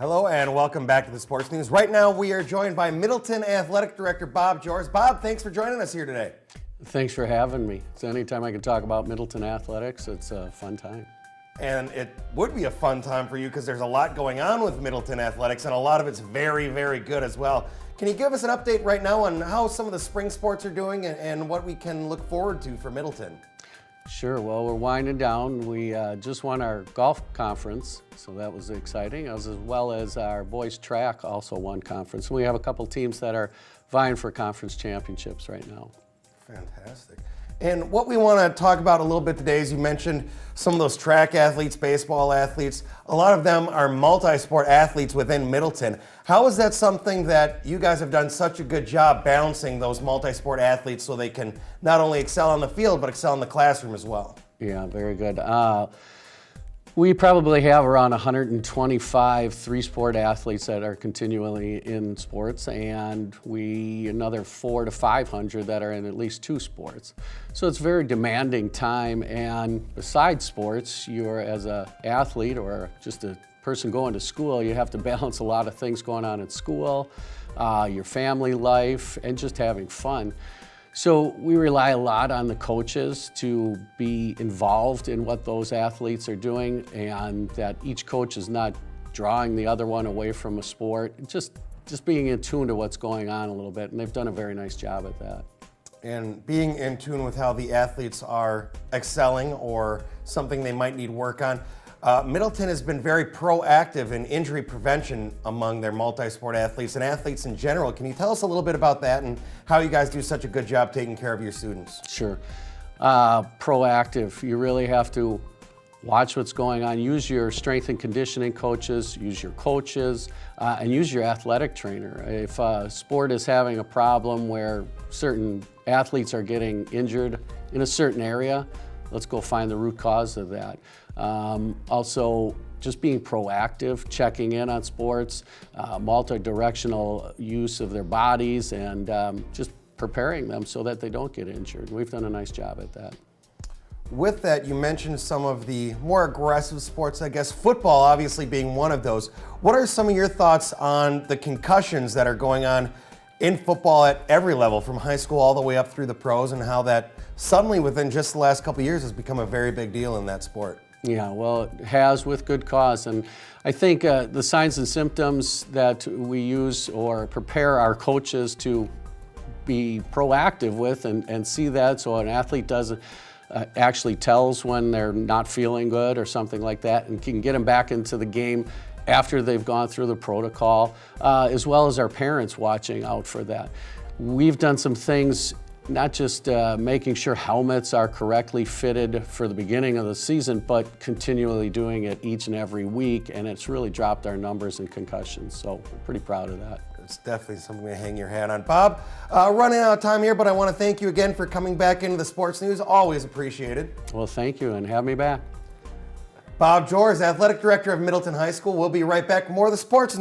Hello and welcome back to the Sports News. Right now we are joined by Middleton Athletic Director Bob Jores. Bob, thanks for joining us here today. Thanks for having me. So anytime I can talk about Middleton athletics, it's a fun time. And it would be a fun time for you because there's a lot going on with Middleton athletics and a lot of it's very, very good as well. Can you give us an update right now on how some of the spring sports are doing and what we can look forward to for Middleton? Sure, well, we're winding down. We just won our golf conference, so that was exciting, as well as our boys track also won conference. We have a couple teams that are vying for conference championships right now. Fantastic. And what we want to talk about a little bit today is you mentioned some of those track athletes, baseball athletes. A lot of them are multi-sport athletes within Middleton. How is that something that you guys have done such a good job balancing those multi-sport athletes so they can not only excel on the field but excel in the classroom as well? Yeah, very good. We probably have around 125 three-sport athletes that are continually in sports, and another 400 to 500 that are in at least 2 sports. So it's very demanding time, and besides sports, you're as an athlete or just a person going to school, you have to balance a lot of things going on at school, your family life, and just having fun. So we rely a lot on the coaches to be involved in what those athletes are doing, and that each coach is not drawing the other one away from a sport, just being in tune to what's going on a little bit, and they've done a very nice job at that. And being in tune with how the athletes are excelling or something they might need work on. Middleton has been very proactive in injury prevention among their multi-sport athletes and athletes in general. Can you tell us a little bit about that and how you guys do such a good job taking care of your students? Sure. Proactive. You really have to watch what's going on. Use your strength and conditioning coaches, use your coaches, and use your athletic trainer. If a sport is having a problem where certain athletes are getting injured in a certain area, let's go find the root cause of that. Also, just being proactive, checking in on sports, multi-directional use of their bodies, and just preparing them so that they don't get injured. We've done a nice job at that. With that, you mentioned some of the more aggressive sports, I guess football obviously being one of those. What are some of your thoughts on the concussions that are going on in football at every level, from high school all the way up through the pros, and how that suddenly within just the last couple of years has become a very big deal in that sport? Yeah, well, it has with good cause. And I think the signs and symptoms that we use or prepare our coaches to be proactive with and see that, so an athlete doesn't actually tells when they're not feeling good or something like that, and can get them back into the game after they've gone through the protocol, as well as our parents watching out for that. We've done some things, not just making sure helmets are correctly fitted for the beginning of the season, but continually doing it each and every week, and it's really dropped our numbers in concussions, so we're pretty proud of that. It's definitely something to hang your hat on. Bob, running out of time here, but I want to thank you again for coming back into the Sports News. Always appreciated. Well, thank you, and have me back. Bob Jores, Athletic Director of Middleton High School. We'll be right back with more of the Sports News.